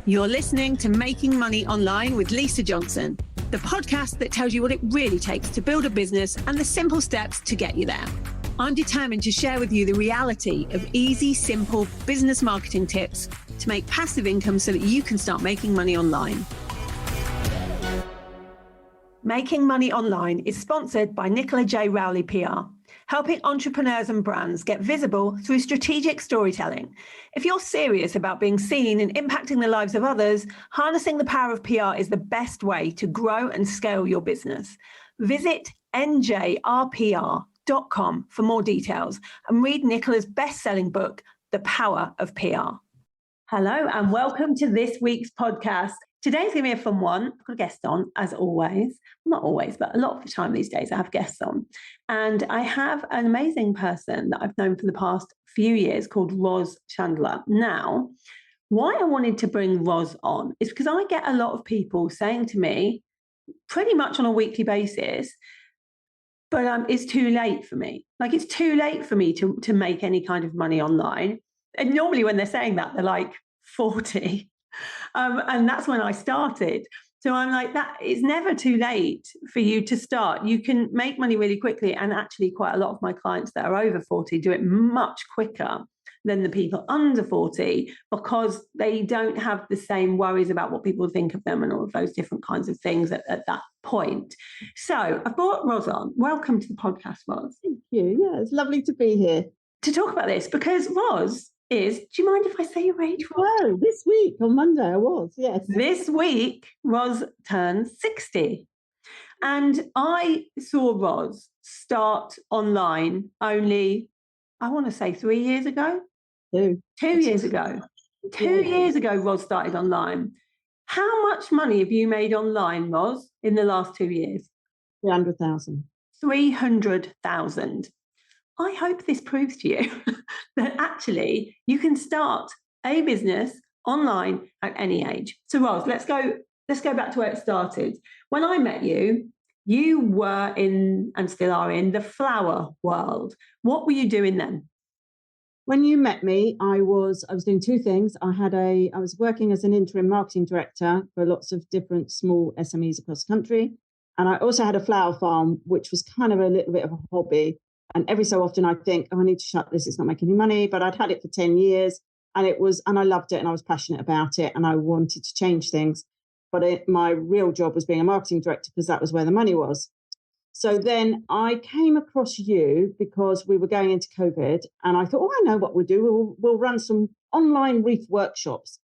You're listening to Making Money Online with Lisa Johnson, the podcast that tells you what it really takes to build a business and the simple steps to get you there. I'm determined to share with you the reality of easy, simple business marketing tips to make passive income so that you can start making money online. Making Money Online is sponsored by Nicola J. Rowley PR, helping entrepreneurs and brands get visible through strategic storytelling. If you're serious about being seen and impacting the lives of others, harnessing the power of PR is the best way to grow and scale your business. Visit njrpr.com for more details and read Nicola's best-selling book, The Power of PR. Hello and welcome to this week's podcast. Today's going to be a fun one. I've got a guest on, as always. Not always, but a lot of the time these days I have guests on. And I have an amazing person that I've known for the past few years called Roz Chandler. Now, why I wanted to bring Roz on is because I get a lot of people saying to me, pretty much on a weekly basis, but it's too late for me. Like, it's too late for me to make any kind of money online. And normally when they're saying that, they're like 40. And that's when I started. So I'm like, that it's never too late for you to start. You can make money really quickly. And actually quite a lot of my clients that are over 40 do it much quicker than the people under 40 because they don't have the same worries about what people think of them and all of those different kinds of things at that point. So I've brought Roz on. Welcome to the podcast, Roz. Thank you. Yeah, it's lovely to be here. To talk about this because Roz do you mind if I say your age, Roz? No, this week on Monday I was, yes. This week, Roz turned 60. And I saw Roz start online only, I want to say 3 years ago. 2 years ago. 2 years ago, Roz started online. How much money have you made online, Roz, in the last 2 years? 300,000. 300,000. I hope this proves to you that actually you can start a business online at any age. So Roz, let's go back to where it started. When I met you, you were in and still are in the flower world. What were you doing then? When you met me, I was doing two things. I was working as an interim marketing director for lots of different small SMEs across the country. And I also had a flower farm, which was kind of a little bit of a hobby. And every so often I think, I need to shut this. It's not making any money. But I'd had it for 10 years and I loved it and I was passionate about it and I wanted to change things. But my real job was being a marketing director because that was where the money was. So then I came across you because we were going into COVID and I thought, I know what we'll do. We'll run some online reef workshops.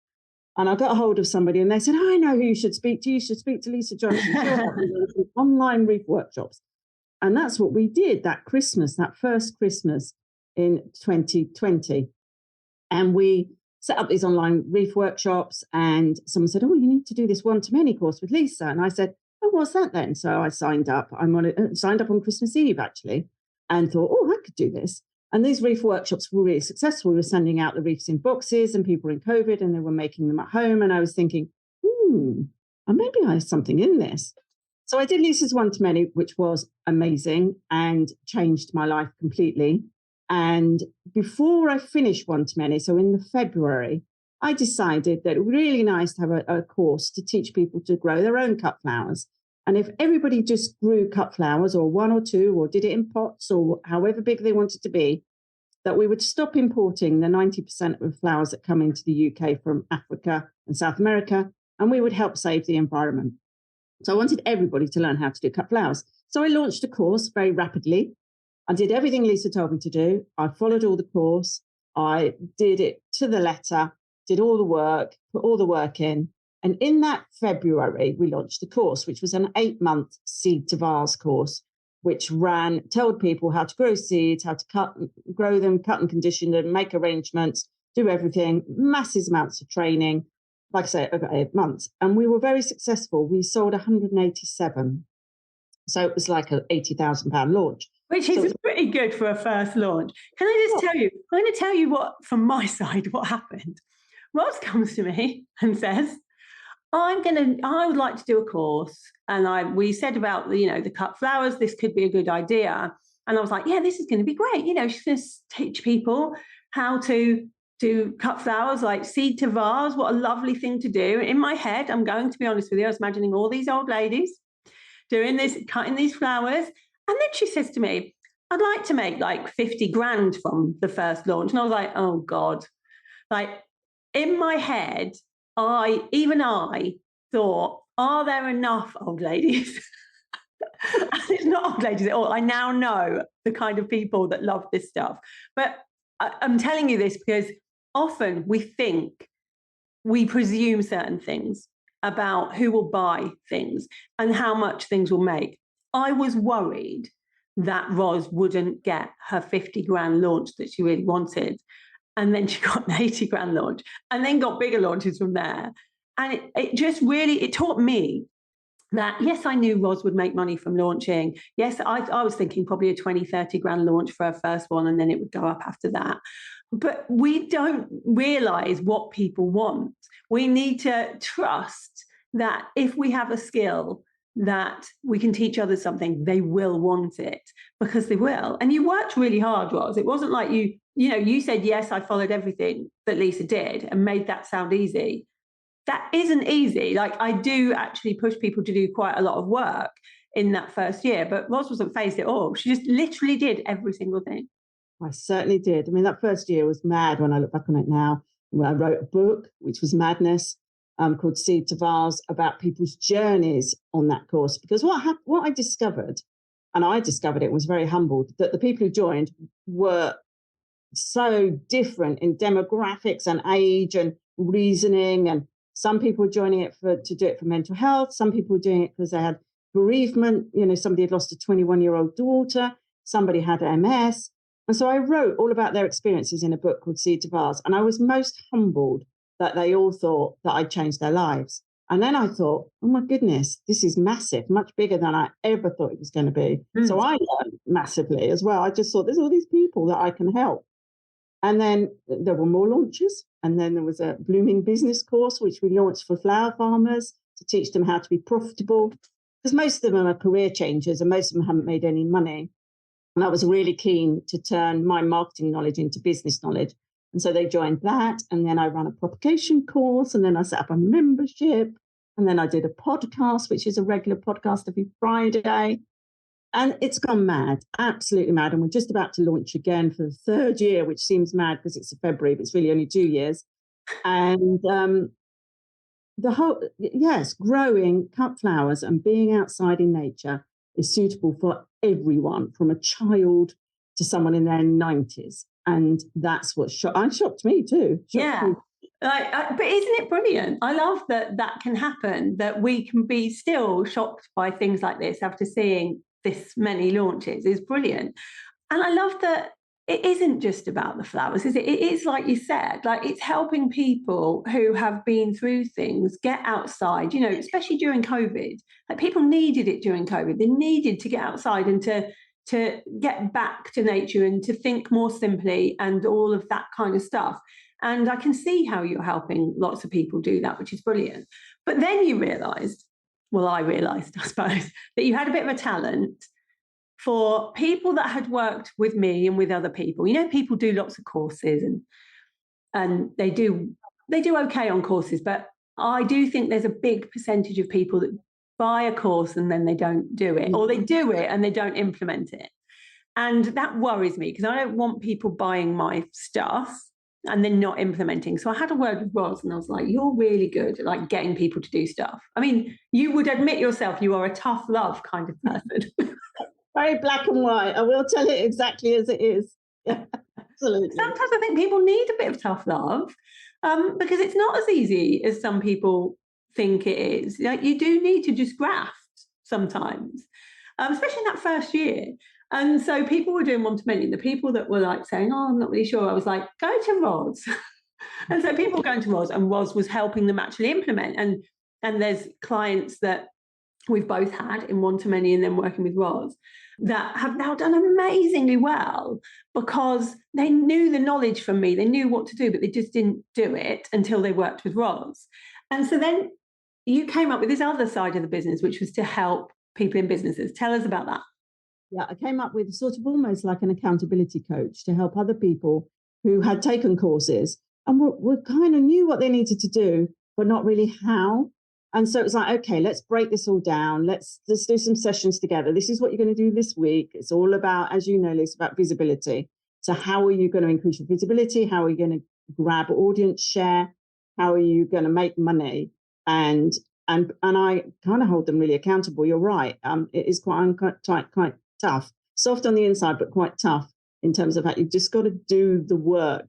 And I got a hold of somebody and they said, I know who you should speak to. You should speak to Lisa Johnson. Online reef workshops. And that's what we did that first Christmas in 2020. And we set up these online reef workshops and someone said, you need to do this one-to-many course with Lisa. And I said, what's that then? So I signed up. Signed up on Christmas Eve, actually, and thought, I could do this. And these reef workshops were really successful. We were sending out the reefs in boxes and people were in COVID and they were making them at home. And I was thinking, maybe I have something in this. So I did Lisa's one-to-many, which was amazing and changed my life completely. And before I finished one-to-many, so in the February, I decided that it would be really nice to have a course to teach people to grow their own cut flowers. And if everybody just grew cut flowers or one or two or did it in pots or however big they wanted to be, that we would stop importing the 90% of flowers that come into the UK from Africa and South America, and we would help save the environment. So I wanted everybody to learn how to do cut flowers. So I launched a course very rapidly. I did everything Lisa told me to do. I followed all the course. I did it to the letter, did all the work, put all the work in. And in that February, we launched the course, which was an 8-month seed to vase course, which told people how to grow seeds, how to grow them, cut and condition them, make arrangements, do everything, massive amounts of training. Like I say, over 8 months. And we were very successful. We sold 187. So it was like an £80,000 launch. Which is pretty good for a first launch. Can I just tell you, I'm going to tell you from my side, what happened. Roz comes to me and says, I would like to do a course. And we said about the cut flowers, this could be a good idea. And I was like, yeah, this is going to be great. She's going to teach people how to do cut flowers, like seed to vase. What a lovely thing to do. In my head, I'm going to be honest with you, I was imagining all these old ladies doing this, cutting these flowers. And then she says to me, I'd like to make like 50 grand from the first launch. And I was like, oh God. Like in my head, I thought, are there enough old ladies? It's not old ladies at all. I now know the kind of people that love this stuff. But I'm telling you this because often we presume certain things about who will buy things and how much things will make. I was worried that Roz wouldn't get her 50 grand launch that she really wanted. And then she got an 80 grand launch and then got bigger launches from there. And it just really, it taught me that, yes, I knew Roz would make money from launching. Yes, I was thinking probably a 20, 30 grand launch for her first one, and then it would go up after that. But we don't realize what people want. We need to trust that if we have a skill that we can teach others something, they will want it, because they will. And you worked really hard, Roz. It wasn't like you said, yes, I followed everything that Lisa did and made that sound easy. That isn't easy. Like, I do actually push people to do quite a lot of work in that first year, but Roz wasn't phased at all. She just literally did every single thing. I certainly did. I mean, that first year was mad when I look back on it now. I wrote a book, which was madness, called Seed to Vase, about people's journeys on that course. Because what I discovered, and I discovered it, was very humbled, that the people who joined were so different in demographics and age and reasoning. And some people were joining it to do it for mental health. Some people were doing it because they had bereavement. Somebody had lost a 21-year-old daughter. Somebody had MS. And so I wrote all about their experiences in a book called Seed to Vase. And I was most humbled that they all thought that I'd changed their lives. And then I thought, oh my goodness, this is massive, much bigger than I ever thought it was going to be. So I learned massively as well. I just thought, there's all these people that I can help. And then there were more launches. And then there was a blooming business course, which we launched for flower farmers to teach them how to be profitable. Because most of them are career changers and most of them haven't made any money. And I was really keen to turn my marketing knowledge into business knowledge. And so they joined that. And then I ran a propagation course. And then I set up a membership. And then I did a podcast, which is a regular podcast every Friday. And it's gone mad, absolutely mad. And we're just about to launch again for the third year, which seems mad because it's February, but it's really only 2 years. And growing cut flowers and being outside in nature is suitable for everyone, from a child to someone in their 90s. And that's what shocked me too. But isn't it brilliant? I love that can happen, that we can be still shocked by things like this after seeing this many launches. Is brilliant. And I love that it isn't just about the flowers, is it? It is, like you said, like, it's helping people who have been through things get outside, especially during COVID. Like, people needed it during COVID. They needed to get outside and to get back to nature and to think more simply and all of that kind of stuff. And I can see how you're helping lots of people do that, which is brilliant. But then you realised, I realised, I suppose, that you had a bit of a talent for people that had worked with me and with other people. People do lots of courses and they do okay on courses, but I do think there's a big percentage of people that buy a course and then they don't do it, or they do it and they don't implement it. And that worries me, because I don't want people buying my stuff and then not implementing. So I had a word with Roz and I was like, you're really good at like getting people to do stuff. I mean, you would admit yourself you are a tough love kind of person. Very black and white. I will tell it exactly as it is. Yeah, absolutely. Sometimes I think people need a bit of tough love, because it's not as easy as some people think it is. Like, you do need to just graft sometimes, especially in that first year. And so people were doing one-to-many. The people that were like saying, oh, I'm not really sure, I was like, go to Roz. And so people were going to Roz, and Roz was helping them actually implement. And there's clients that we've both had in one-to-many and then working with Roz that have now done amazingly well, because they knew the knowledge from me. They knew what to do, but they just didn't do it until they worked with Roz. And so then you came up with this other side of the business, which was to help people in businesses. Tell us about that. Yeah, I came up with sort of almost like an accountability coach to help other people who had taken courses and we kind of knew what they needed to do, but not really how. And so it was like, okay, let's break this all down. Let's do some sessions together. This is what you're going to do this week. It's all about, as you know, Lisa, about visibility. So how are you going to increase your visibility? How are you going to grab audience share? How are you going to make money? And I kind of hold them really accountable. You're right. It is quite tough, soft on the inside, but quite tough in terms of how you've just got to do the work.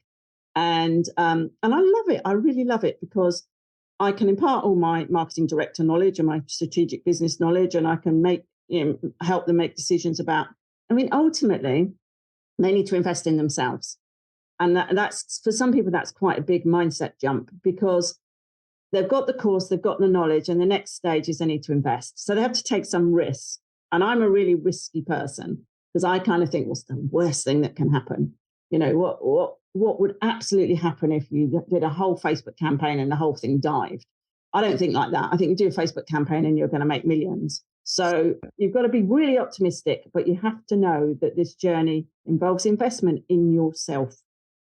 And I love it. I really love it because I can impart all my marketing director knowledge and my strategic business knowledge, and I can help them make decisions about. I mean, ultimately, they need to invest in themselves, and that's for some people that's quite a big mindset jump because they've got the course, they've got the knowledge, and the next stage is they need to invest. So they have to take some risks, and I'm a really risky person because I kind of think, what's the worst thing that can happen? You know, what would absolutely happen if you did a whole Facebook campaign and the whole thing dived? I don't think like that. I think you do a Facebook campaign and you're going to make millions. So you've got to be really optimistic, but you have to know that this journey involves investment in yourself.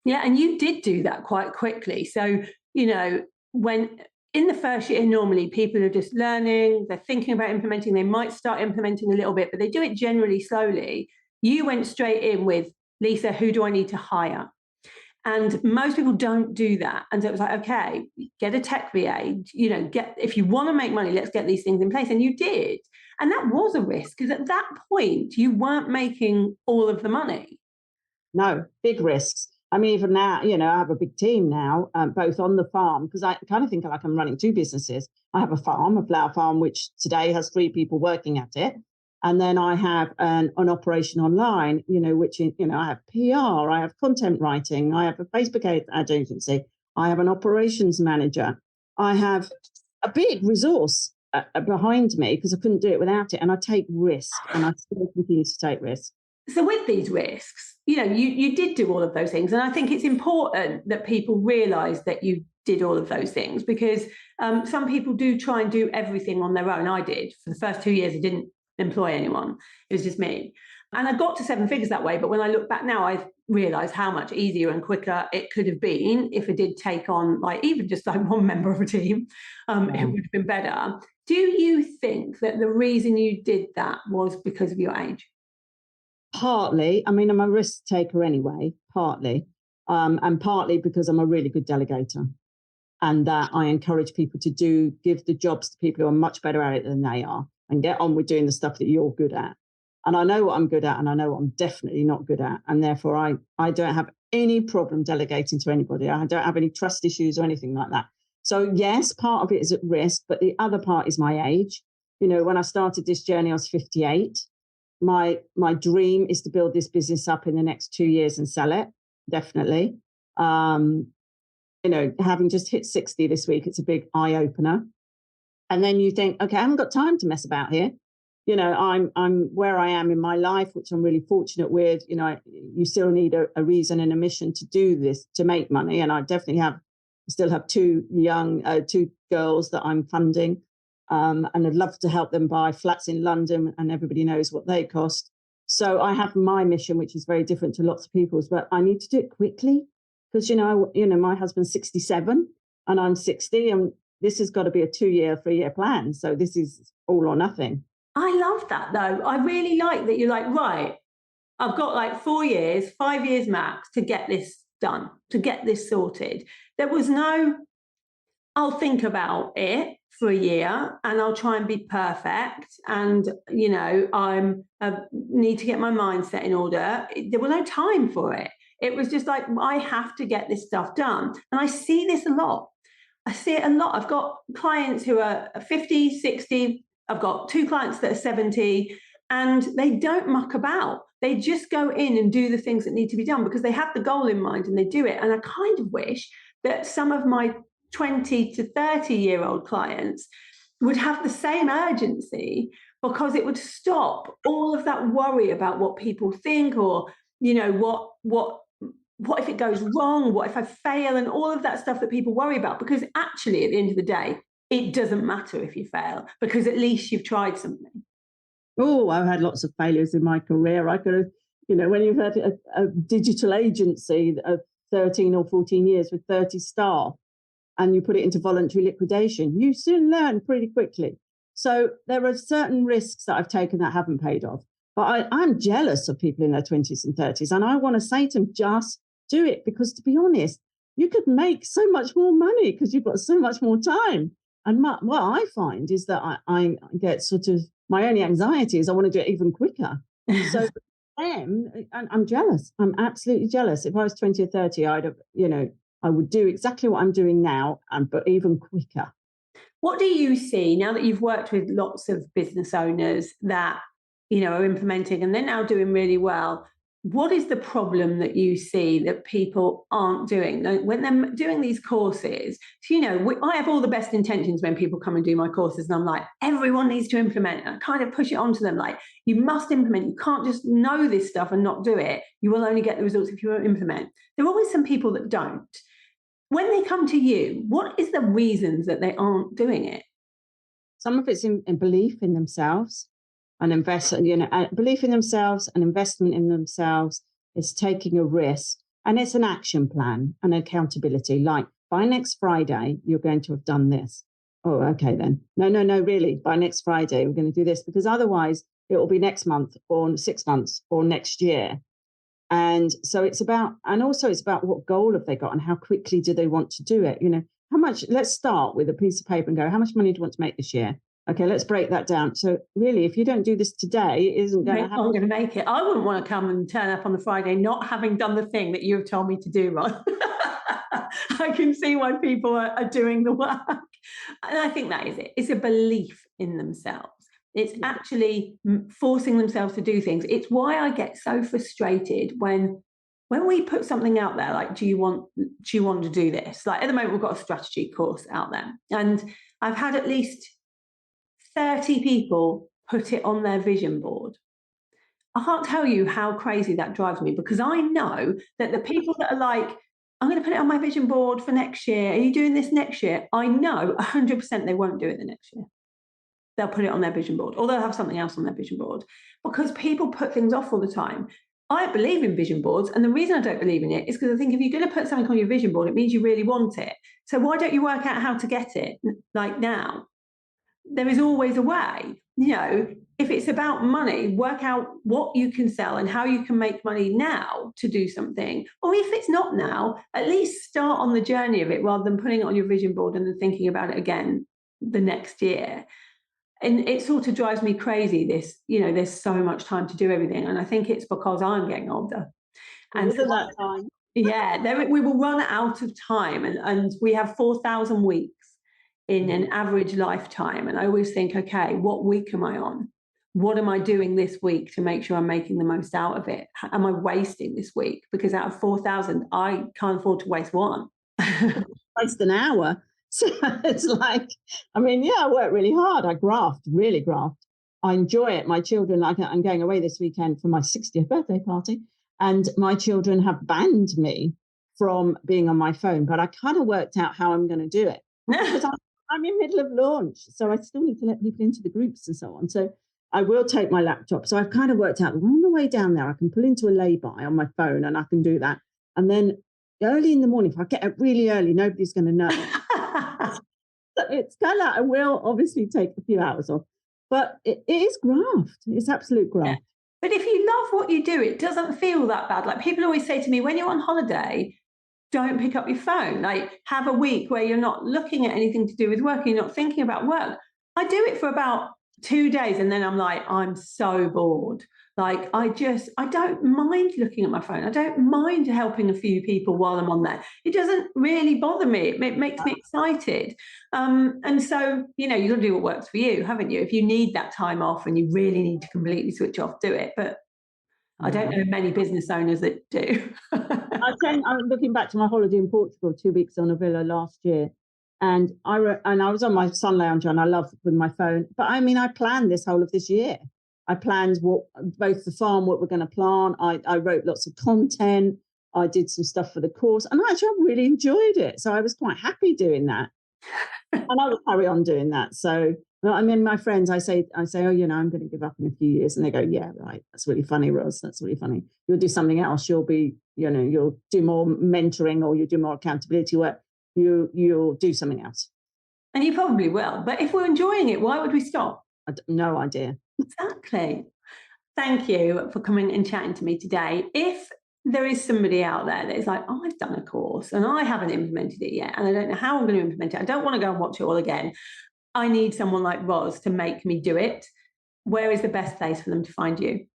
Yeah, and you did do that quite quickly. So, you know, when in the first year, normally people are just learning, they're thinking about implementing, they might start implementing a little bit, but they do it generally slowly. You went straight in with, Lisa, who do I need to hire? And most people don't do that. And so it was like, okay, get a tech VA, you know, if you want to make money, let's get these things in place. And you did. And that was a risk because at that point, you weren't making all of the money. No, big risks. I mean, even now, you know, I have a big team now, both on the farm, because I kind of think like I'm running two businesses. I have a flower farm, which today has 3 people working at it. And then I have an operation online, you know, which, you know, I have PR, I have content writing, I have a Facebook ad agency, I have an operations manager. I have a big resource behind me because I couldn't do it without it. And I take risk, and I still continue to take risk. So with these risks, you know, you did do all of those things. And I think it's important that people realise that you did all of those things because some people do try and do everything on their own. I did. For the first 2 years, I didn't employ anyone. It was just me. And I got to 7 figures that way. But when I look back now, I've realised how much easier and quicker it could have been if I did take on even just one member of a team. It would have been better. Do you think that the reason you did that was because of your age? Partly. I mean, I'm a risk taker anyway, partly. And partly because I'm a really good delegator. And that I encourage people to give the jobs to people who are much better at it than they are and get on with doing the stuff that you're good at. And I know what I'm good at and I know what I'm definitely not good at. And therefore, I don't have any problem delegating to anybody. I don't have any trust issues or anything like that. So yes, part of it is at risk, but the other part is my age. You know, when I started this journey, I was 58. My dream is to build this business up in the next 2 years and sell it, definitely. You know, having just hit 60 this week, it's a big eye opener. And then you think, okay, I haven't got time to mess about here. You know, I'm where I am in my life, which I'm really fortunate with. You know, you still need a reason and a mission to do this, to make money. And I definitely still have 2 girls that I'm funding. And I'd love to help them buy flats in London, and everybody knows what they cost. So I have my mission, which is very different to lots of people's, but I need to do it quickly because, you know, my husband's 67 and I'm 60, and this has got to be a 2-year, 3-year plan. So this is all or nothing. I love that, though. I really like that you're like, right, I've got 4 years, 5 years max to get this done, to get this sorted. There was no, I'll think about it for a year and I'll try and be perfect. And, you know, I need to get my mindset in order. There was no time for it. It was just like, I have to get this stuff done. And I see this a lot. I see it a lot. I've got clients who are 50, 60. I've got 2 clients that are 70, and they don't muck about. They just go in and do the things that need to be done because they have the goal in mind and they do it. And I kind of wish that some of my 20 to 30-year-old clients would have the same urgency, because it would stop all of that worry about what people think, or, you know, what if it goes wrong? What if I fail? And all of that stuff that people worry about, because actually at the end of the day, it doesn't matter if you fail, because at least you've tried something. Oh, I've had lots of failures in my career. I could have, you know, when you've had a digital agency of 13 or 14 years with 30 staff and you put it into voluntary liquidation, you soon learn pretty quickly. So there are certain risks that I've taken that haven't paid off. But I'm jealous of people in their 20s and 30s. And I want to say to them, just do it. Because to be honest, you could make so much more money because you've got so much more time. And what I find is that I get sort of, my only anxiety is I want to do it even quicker. So I'm jealous. I'm absolutely jealous. If I was 20 or 30, I'd have, I would do exactly what I'm doing now, but even quicker. What do you see now that you've worked with lots of business owners that, are implementing and they're now doing really well? What is the problem that you see that people aren't doing when they're doing these courses? So, I have all the best intentions when people come and do my courses, and I'm like, everyone needs to implement. And I kind of push it onto them, like, you must implement. You can't just know this stuff and not do it. You will only get the results if you implement. There are always some people that don't. When they come to you, what is the reasons that they aren't doing it? Some of it's in belief in themselves. And belief in themselves and investment in themselves is taking a risk. And it's an action plan and accountability. Like, by next Friday, you're going to have done this. Oh, okay, then. No, really. By next Friday, we're going to do this, because otherwise it will be next month or 6 months or next year. And so it's about what goal have they got and how quickly do they want to do it? How much, let's start with a piece of paper and go, how much money do you want to make this year? Okay, let's break that down. So really, if you don't do this today, it isn't going to happen. I'm going to make it. I wouldn't want to come and turn up on the Friday not having done the thing that you have told me to do, Ron. I can see why people are doing the work. And I think that is it. It's a belief in themselves. It's actually forcing themselves to do things. It's why I get so frustrated when we put something out there, like, do you want to do this? Like, at the moment, we've got a strategy course out there, and I've had at least 30 people put it on their vision board. I can't tell you how crazy that drives me, because I know that the people that are like, I'm going to put it on my vision board for next year. Are you doing this next year? I know 100% they won't do it the next year. They'll put it on their vision board, or they'll have something else on their vision board, because people put things off all the time. I believe in vision boards, and the reason I don't believe in it is because I think if you're going to put something on your vision board, it means you really want it. So why don't you work out how to get it, like, now? There is always a way. If it's about money, work out what you can sell and how you can make money now to do something. Or if it's not now, at least start on the journey of it rather than putting it on your vision board and then thinking about it again the next year. And it sort of drives me crazy, this, there's so much time to do everything. And I think it's because I'm getting older. And so that time. Yeah, we will run out of time. And we have 4,000 weeks in an average lifetime. And I always think, okay, what week am I on? What am I doing this week to make sure I'm making the most out of it? Am I wasting this week? Because out of 4,000, I can't afford to waste one. Waste an hour. So it's like, I work really hard. I really graft. I enjoy it. My children, I'm going away this weekend for my 60th birthday party, and my children have banned me from being on my phone, but I kind of worked out how I'm going to do it. Because I'm in the middle of launch, so I still need to let people into the groups and so on. So I will take my laptop. So I've kind of worked out that on the way down there, I can pull into a lay-by on my phone and I can do that. And then early in the morning, if I get up really early, nobody's going to know. So it's kind of, I will obviously take a few hours off, but it is graft. It's absolute graft. Yeah. But if you love what you do, it doesn't feel that bad. Like, people always say to me, when you're on holiday, don't pick up your phone. Like, have a week where you're not looking at anything to do with work, you're not thinking about work. I do it for about 2 days, and then I'm like, I'm so bored. Like, I don't mind looking at my phone. I don't mind helping a few people while I'm on there. It doesn't really bother me. It makes me excited. And so, you've got to do what works for you, haven't you? If you need that time off and you really need to completely switch off, do it. But I don't know many business owners that do. I'm looking back to my holiday in Portugal, 2 weeks on a villa last year. And I was on my sun lounger, and I love with my phone. But I planned this whole of this year. I planned both the farm, what we're going to plant. I wrote lots of content. I did some stuff for the course, and actually I really enjoyed it. So I was quite happy doing that. And I will carry on doing that. So, I mean, my friends, I say, oh, I'm going to give up in a few years. And they go, yeah, right. That's really funny, Roz. That's really funny. You'll do something else. You'll be, you'll do more mentoring, or you do more accountability work. You'll do something else. And you probably will. But if we're enjoying it, why would we stop? No idea. Exactly. Thank you for coming and chatting to me today. If there is somebody out there that is like, oh, I've done a course and I haven't implemented it yet, and I don't know how I'm going to implement it, I don't want to go and watch it all again, I need someone like Roz to make me do it. Where is the best place for them to find you?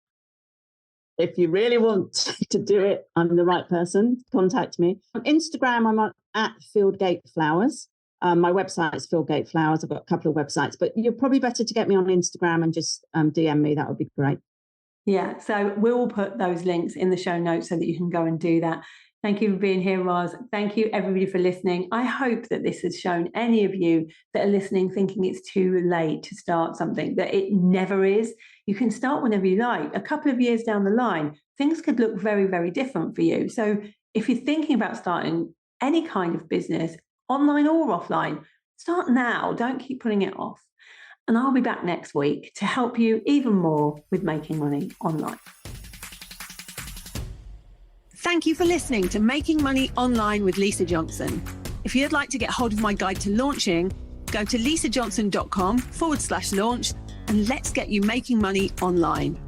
If you really want to do it, I'm the right person. Contact me. On Instagram, I'm at Fieldgate Flowers. My website is Fieldgate Flowers. I've got a couple of websites, but you're probably better to get me on Instagram and just DM me. That would be great. Yeah, so we'll put those links in the show notes so that you can go and do that. Thank you for being here, Roz. Thank you, everybody, for listening. I hope that this has shown any of you that are listening thinking it's too late to start something, that it never is. You can start whenever you like. A couple of years down the line, things could look very, very different for you. So if you're thinking about starting any kind of business, online or offline, start now. Don't keep putting it off. And I'll be back next week to help you even more with making money online. Thank you for listening to Making Money Online with Lisa Johnson. If you'd like to get hold of my guide to launching, go to lisajohnson.com/launch and let's get you making money online.